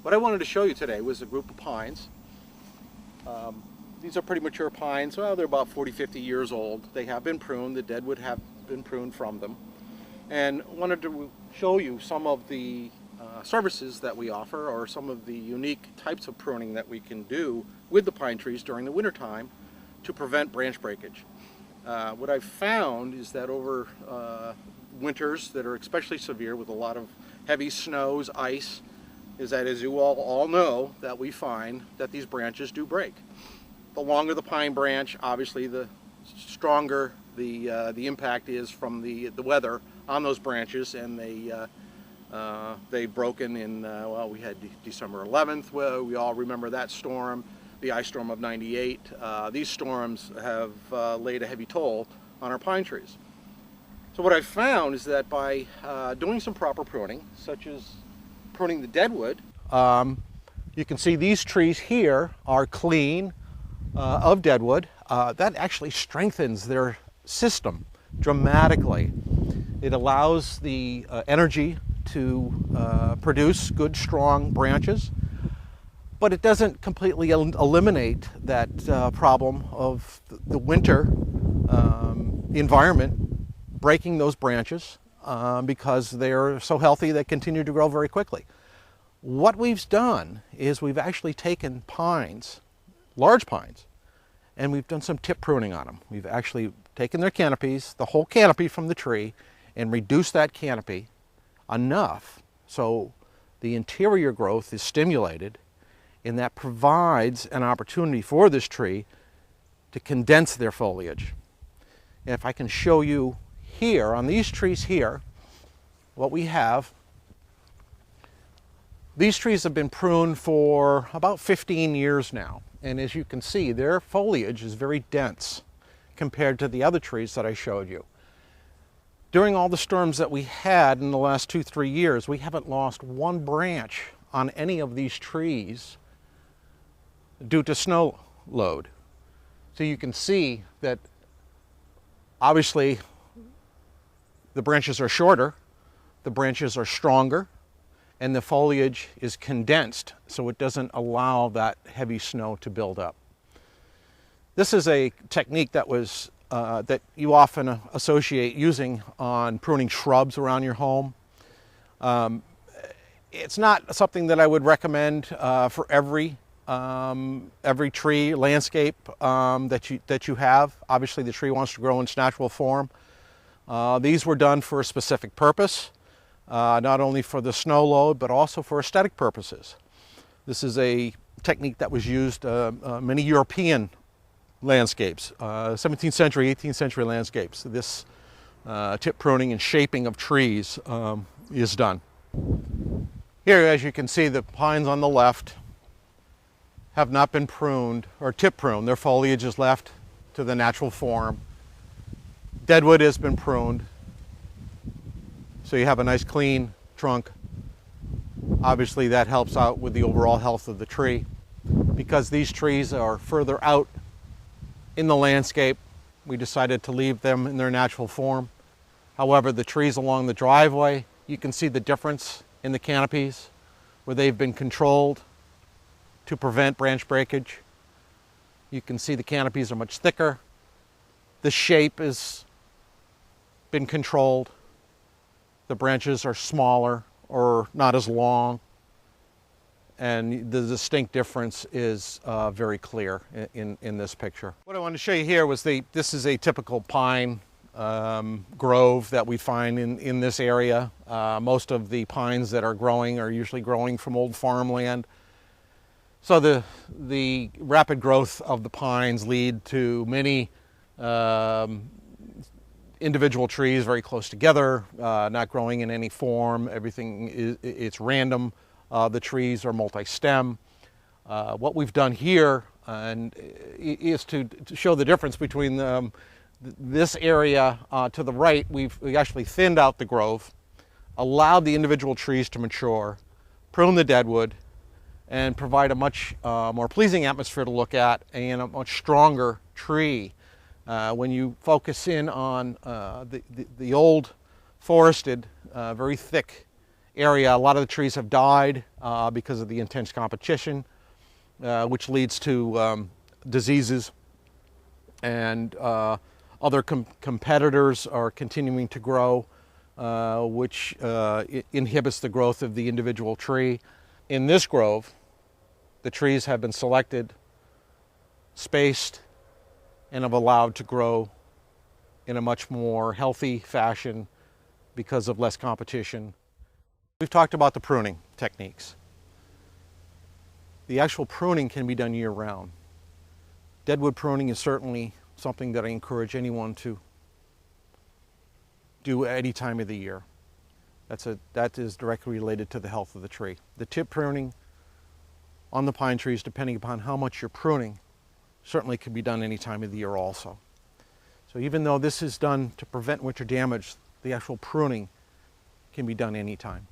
What I wanted to show you today was a group of pines. These are pretty mature pines. Well, they're about 40, 50 years old. They have been pruned. The dead wood have been pruned from them. And wanted to show you some of the services that we offer, or some of the unique types of pruning that we can do with the pine trees during the wintertime to prevent branch breakage. What I've found is that over winters that are especially severe with a lot of heavy snows, ice, is that, as you all know, that we find that these branches do break. The longer the pine branch, obviously the stronger the impact is from the weather on those branches, and they've broken in, well, we had December 11th, well, we all remember that storm, the ice storm of '98. These storms have laid a heavy toll on our pine trees. So what I've found is that by doing some proper pruning, such as pruning the deadwood, you can see these trees here are clean of deadwood. That actually strengthens their system dramatically. It allows the energy to produce good, strong branches, but it doesn't completely eliminate that problem of the winter environment breaking those branches because they're so healthy they continue to grow very quickly. What we've done is we've actually taken pines, large pines, and we've done some tip pruning on them. We've actually taken their canopies, the whole canopy from the tree, and reduced that canopy enough so the interior growth is stimulated, and that provides an opportunity for this tree to condense their foliage. And if I can show you here, on these trees here, what we have, these trees have been pruned for about 15 years now. And as you can see, their foliage is very dense compared to the other trees that I showed you. During all the storms that we had in the last 2-3 years, we haven't lost one branch on any of these trees due to snow load. So you can see that obviously the branches are shorter, the branches are stronger, and the foliage is condensed so it doesn't allow that heavy snow to build up. This is a technique that was that you often associate using on pruning shrubs around your home. It's not something that I would recommend for every tree landscape that you have. Obviously the tree wants to grow in its natural form. These were done for a specific purpose, not only for the snow load, but also for aesthetic purposes. This is a technique that was used many European landscapes, 17th century, 18th century landscapes. This tip pruning and shaping of trees is done. Here, as you can see, the pines on the left have not been pruned or tip pruned. Their foliage is left to the natural form. Deadwood has been pruned, so you have a nice clean trunk. Obviously that helps out with the overall health of the tree. Because these trees are further out in the landscape, we decided to leave them in their natural form. However, the trees along the driveway, you can see the difference in the canopies where they've been controlled to prevent branch breakage. You can see the canopies are much thicker. The shape has been controlled. The branches are smaller or not as long, and the distinct difference is very clear in this picture. What I wanted to show you here was this is a typical pine grove that we find in this area. Most of the pines that are growing are usually growing from old farmland. So the rapid growth of the pines lead to many individual trees very close together, not growing in any form. Everything it's random. The trees are multi-stem. What we've done here is to show the difference between this area to the right. We actually thinned out the grove, allowed the individual trees to mature, prune the deadwood, and provide a much more pleasing atmosphere to look at and a much stronger tree. When you focus in on the old forested, very thick area, a lot of the trees have died because of the intense competition, which leads to diseases, and other competitors are continuing to grow, which inhibits the growth of the individual tree. In this grove, the trees have been selected, spaced, and have allowed to grow in a much more healthy fashion because of less competition. We've talked about the pruning techniques. The actual pruning can be done year-round. Deadwood pruning is certainly something that I encourage anyone to do at any time of the year. That is directly related to the health of the tree. The tip pruning on the pine trees, depending upon how much you're pruning, certainly can be done any time of the year also. So even though this is done to prevent winter damage, the actual pruning can be done anytime.